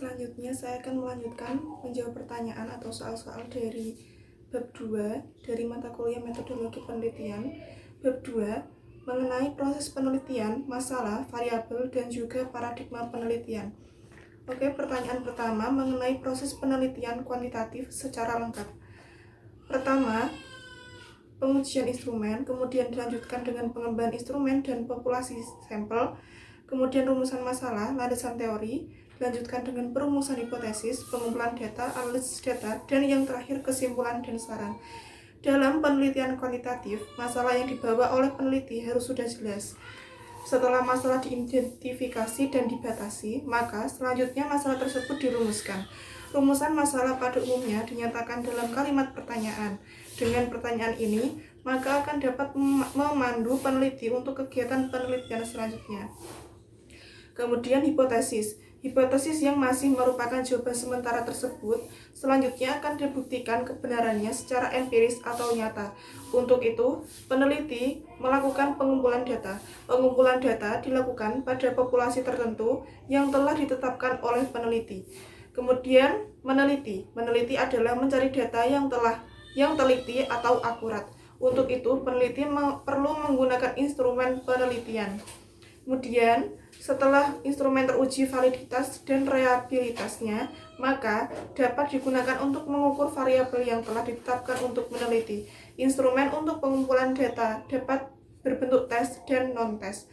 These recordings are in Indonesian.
Selanjutnya saya akan melanjutkan menjawab pertanyaan atau soal-soal dari bab 2 dari mata kuliah metodologi penelitian. Bab 2 mengenai proses penelitian, masalah, variabel, dan juga paradigma penelitian. Oke, pertanyaan pertama mengenai proses penelitian kuantitatif secara lengkap. Pertama, pengujian instrumen, kemudian dilanjutkan dengan pengembangan instrumen dan populasi sampel, kemudian rumusan masalah, landasan teori, dilanjutkan dengan perumusan hipotesis, pengumpulan data, analisis data, dan yang terakhir kesimpulan dan saran. Dalam penelitian kuantitatif, masalah yang dibawa oleh peneliti harus sudah jelas. Setelah masalah diidentifikasi dan dibatasi, maka selanjutnya masalah tersebut dirumuskan. Rumusan masalah pada umumnya dinyatakan dalam kalimat pertanyaan. Dengan pertanyaan ini, maka akan dapat memandu peneliti untuk kegiatan penelitian selanjutnya. Kemudian hipotesis. Hipotesis yang masih merupakan jawaban sementara tersebut selanjutnya akan dibuktikan kebenarannya secara empiris atau nyata. Untuk itu, peneliti melakukan pengumpulan data. Pengumpulan data dilakukan pada populasi tertentu yang telah ditetapkan oleh peneliti. Kemudian meneliti. Meneliti adalah mencari data yang teliti atau akurat. Untuk itu, peneliti perlu menggunakan instrumen penelitian. Kemudian, setelah instrumen teruji validitas dan reliabilitasnya, maka dapat digunakan untuk mengukur variabel yang telah ditetapkan untuk meneliti. Instrumen untuk pengumpulan data dapat berbentuk tes dan non-tes.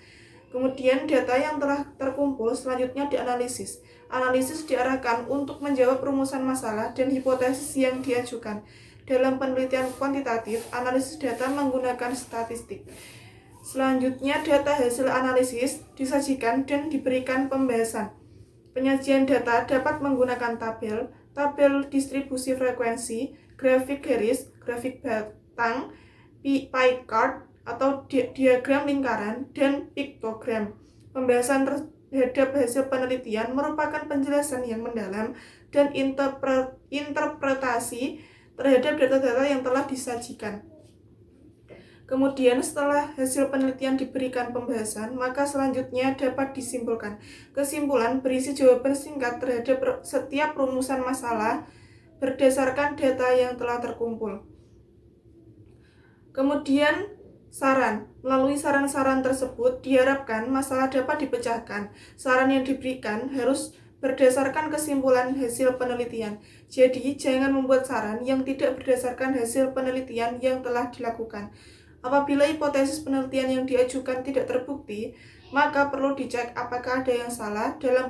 Kemudian, data yang telah terkumpul selanjutnya dianalisis. Analisis diarahkan untuk menjawab rumusan masalah dan hipotesis yang diajukan. Dalam penelitian kuantitatif, analisis data menggunakan statistik. Selanjutnya, data hasil analisis disajikan dan diberikan pembahasan. Penyajian data dapat menggunakan tabel distribusi frekuensi, grafik garis, grafik batang, pie chart atau diagram lingkaran, dan piktogram. Pembahasan terhadap hasil penelitian merupakan penjelasan yang mendalam dan interpretasi terhadap data-data yang telah disajikan. Kemudian setelah hasil penelitian diberikan pembahasan, maka selanjutnya dapat disimpulkan. Kesimpulan berisi jawaban singkat terhadap setiap rumusan masalah berdasarkan data yang telah terkumpul. Kemudian saran. Melalui saran-saran tersebut diharapkan masalah dapat dipecahkan. Saran yang diberikan harus berdasarkan kesimpulan hasil penelitian. Jadi, jangan membuat saran yang tidak berdasarkan hasil penelitian yang telah dilakukan. Apabila hipotesis penelitian yang diajukan tidak terbukti, maka perlu dicek apakah ada yang salah dalam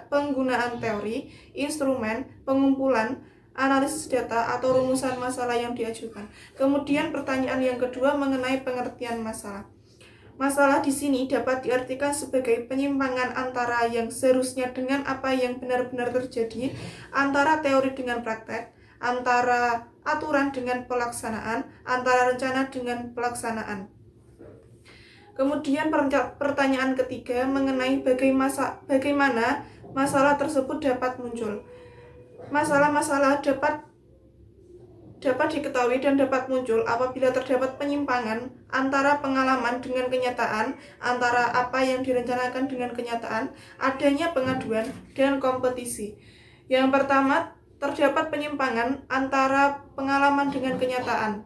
penggunaan teori, instrumen, pengumpulan, analisis data, atau rumusan masalah yang diajukan. Kemudian pertanyaan yang kedua mengenai pengertian masalah. Masalah di sini dapat diartikan sebagai penyimpangan antara yang seharusnya dengan apa yang benar-benar terjadi, antara teori dengan praktek, antara aturan dengan pelaksanaan, antara rencana dengan pelaksanaan. Kemudian pertanyaan ketiga mengenai bagaimana masalah tersebut dapat muncul. Masalah-masalah dapat diketahui dan dapat muncul apabila terdapat penyimpangan antara pengalaman dengan kenyataan, antara apa yang direncanakan dengan kenyataan, adanya pengaduan, dan kompetisi. Yang pertama, terdapat penyimpangan antara pengalaman dengan kenyataan.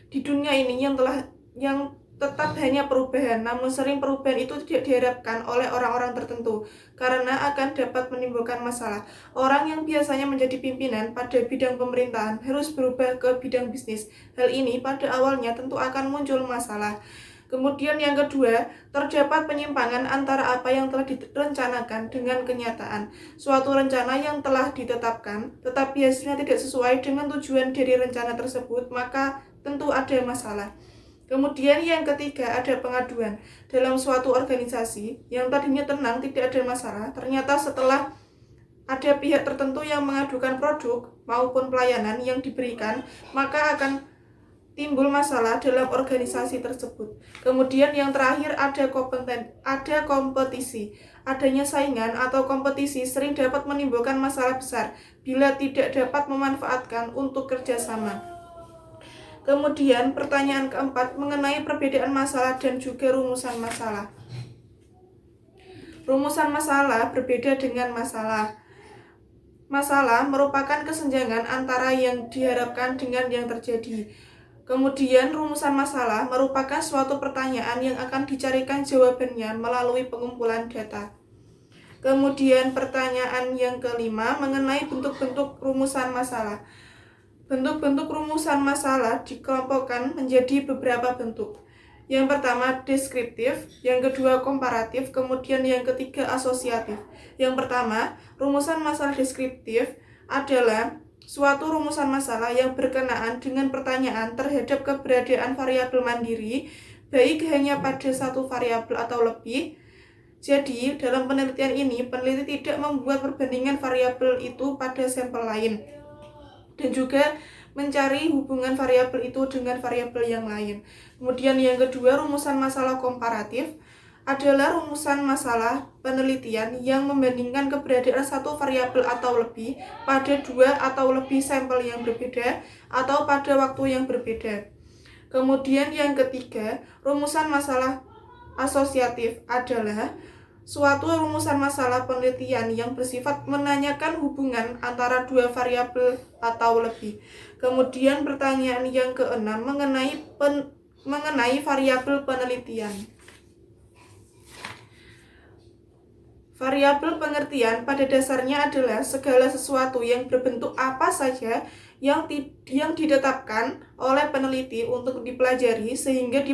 Di dunia ini yang tetap hanya perubahan, namun sering perubahan itu tidak diharapkan oleh orang-orang tertentu karena akan dapat menimbulkan masalah. Orang yang biasanya menjadi pimpinan pada bidang pemerintahan harus berubah ke bidang bisnis. Hal ini pada awalnya tentu akan muncul masalah. Kemudian yang kedua, terdapat penyimpangan antara apa yang telah direncanakan dengan kenyataan. Suatu rencana yang telah ditetapkan, tetapi hasilnya tidak sesuai dengan tujuan dari rencana tersebut, maka tentu ada masalah. Kemudian yang ketiga, ada pengaduan. Dalam suatu organisasi yang tadinya tenang, tidak ada masalah, ternyata setelah ada pihak tertentu yang mengadukan produk maupun pelayanan yang diberikan, maka akan timbul masalah dalam organisasi tersebut. Kemudian yang terakhir ada kompetisi. Adanya saingan atau kompetisi sering dapat menimbulkan masalah besar bila tidak dapat memanfaatkan untuk kerjasama. Kemudian pertanyaan keempat mengenai perbedaan masalah dan juga rumusan masalah. Rumusan masalah berbeda dengan masalah. Masalah merupakan kesenjangan antara yang diharapkan dengan yang terjadi. Kemudian rumusan masalah merupakan suatu pertanyaan yang akan dicarikan jawabannya melalui pengumpulan data. Kemudian pertanyaan yang kelima mengenai bentuk-bentuk rumusan masalah. Bentuk-bentuk rumusan masalah dikelompokkan menjadi beberapa bentuk. Yang pertama deskriptif, yang kedua komparatif, kemudian yang ketiga asosiatif. Yang pertama, rumusan masalah deskriptif adalah suatu rumusan masalah yang berkenaan dengan pertanyaan terhadap keberadaan variabel mandiri, baik hanya pada satu variabel atau lebih. Jadi, dalam penelitian ini, peneliti tidak membuat perbandingan variabel itu pada sampel lain, dan juga mencari hubungan variabel itu dengan variabel yang lain. Kemudian yang kedua, rumusan masalah komparatif adalah rumusan masalah penelitian yang membandingkan keberadaan satu variabel atau lebih pada dua atau lebih sampel yang berbeda atau pada waktu yang berbeda. Kemudian yang ketiga, rumusan masalah asosiatif adalah suatu rumusan masalah penelitian yang bersifat menanyakan hubungan antara dua variabel atau lebih. Kemudian pertanyaan yang keenam mengenai variabel penelitian. Variabel pengertian pada dasarnya adalah segala sesuatu yang berbentuk apa saja yang ditetapkan oleh peneliti untuk dipelajari sehingga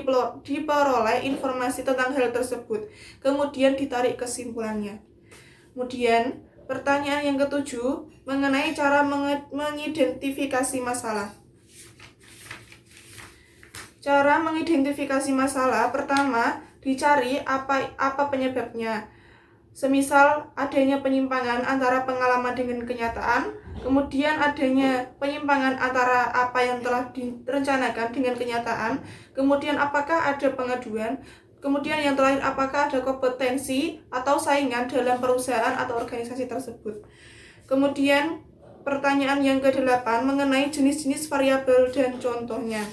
diperoleh informasi tentang hal tersebut, kemudian ditarik kesimpulannya. Kemudian, pertanyaan yang ketujuh mengenai cara mengidentifikasi masalah. Cara mengidentifikasi masalah, pertama, dicari apa penyebabnya. Semisal adanya penyimpangan antara pengalaman dengan kenyataan, kemudian adanya penyimpangan antara apa yang telah direncanakan dengan kenyataan, kemudian apakah ada pengaduan, kemudian yang terakhir apakah ada kompetensi atau saingan dalam perusahaan atau organisasi tersebut. Kemudian pertanyaan yang ke-8 mengenai jenis-jenis variabel dan contohnya.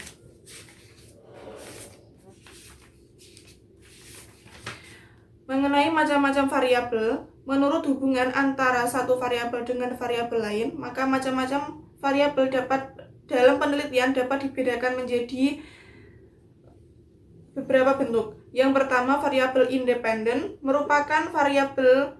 Mengenai macam-macam variabel, menurut hubungan antara satu variabel dengan variabel lain, maka macam-macam variabel dalam penelitian dapat dibedakan menjadi beberapa bentuk. Yang pertama, variabel independen merupakan variabel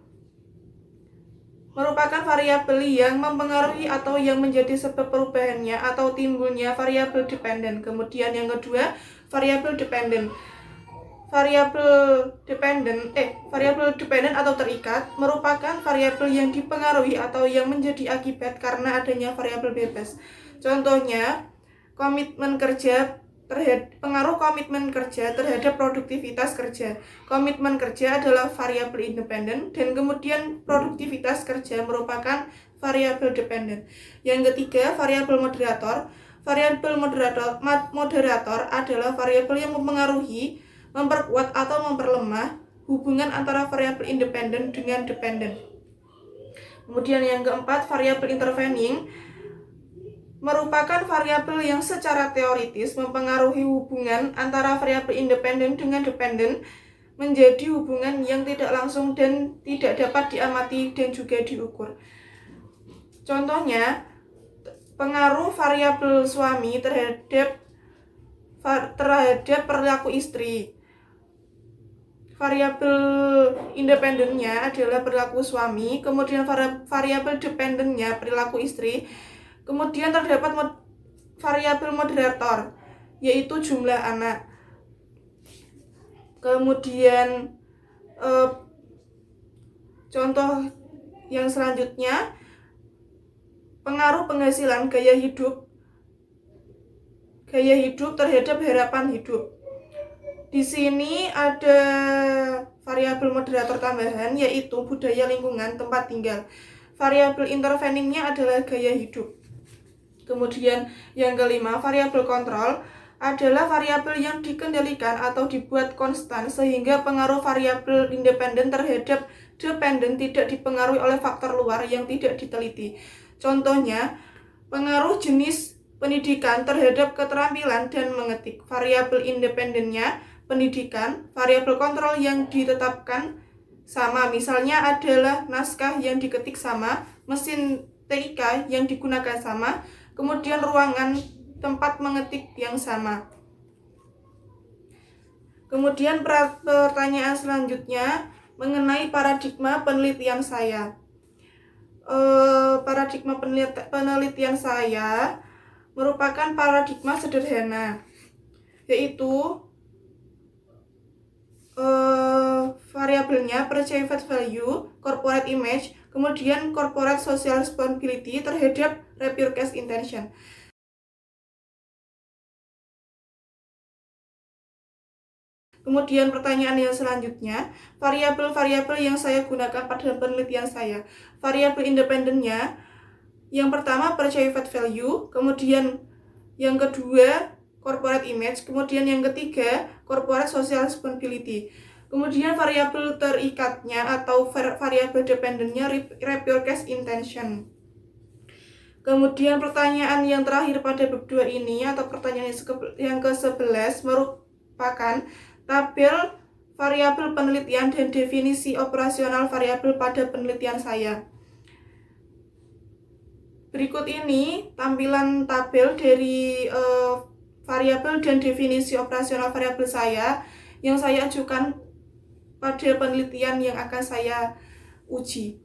yang mempengaruhi atau yang menjadi sebab perubahannya atau timbulnya variabel dependen. Kemudian yang kedua, variabel dependen. Variabel dependen atau terikat merupakan variabel yang dipengaruhi atau yang menjadi akibat karena adanya variabel bebas. Contohnya, pengaruh komitmen kerja terhadap produktivitas kerja. Komitmen kerja adalah variabel independen dan kemudian produktivitas kerja merupakan variabel dependen. Yang ketiga, variabel moderator. Variabel moderator adalah variabel yang mempengaruhi, memperkuat atau memperlemah hubungan antara variabel independen dengan dependen. Kemudian yang keempat, variabel intervening merupakan variabel yang secara teoritis mempengaruhi hubungan antara variabel independen dengan dependen menjadi hubungan yang tidak langsung dan tidak dapat diamati dan juga diukur. Contohnya, pengaruh variabel suami terhadap perilaku istri. Variabel independennya adalah perilaku suami, kemudian variabel dependennya perilaku istri. Kemudian terdapat variabel moderator, yaitu jumlah anak. Kemudian contoh yang selanjutnya, pengaruh penghasilan gaya hidup terhadap harapan hidup. Di sini ada variabel moderator tambahan, yaitu budaya lingkungan tempat tinggal. Variabel interveningnya adalah gaya hidup. Kemudian yang kelima, variabel kontrol adalah variabel yang dikendalikan atau dibuat konstan sehingga pengaruh variabel independen terhadap dependen tidak dipengaruhi oleh faktor luar yang tidak diteliti. Contohnya, pengaruh jenis pendidikan terhadap keterampilan dan mengetik. Variabel independennya pendidikan, variabel kontrol yang ditetapkan sama, misalnya adalah naskah yang diketik sama, mesin TIK yang digunakan sama, kemudian ruangan tempat mengetik yang sama. Kemudian pertanyaan selanjutnya mengenai paradigma penelitian saya. Paradigma penelitian saya merupakan paradigma sederhana, yaitu variabelnya perceived value, corporate image, kemudian corporate social responsibility terhadap repurchase intention. Kemudian pertanyaan yang selanjutnya, variabel-variabel yang saya gunakan pada penelitian saya. Variabel independennya, yang pertama perceived value, kemudian yang kedua corporate image, kemudian yang ketiga corporate social responsibility. Kemudian variabel terikatnya atau variabel dependennya repurchase intention. Kemudian pertanyaan yang terakhir pada bab 2 ini atau pertanyaan yang ke-11 merupakan tabel variabel penelitian dan definisi operasional variabel pada penelitian saya. Berikut ini tampilan tabel dari variabel dan definisi operasional variabel saya yang saya ajukan pada penelitian yang akan saya uji.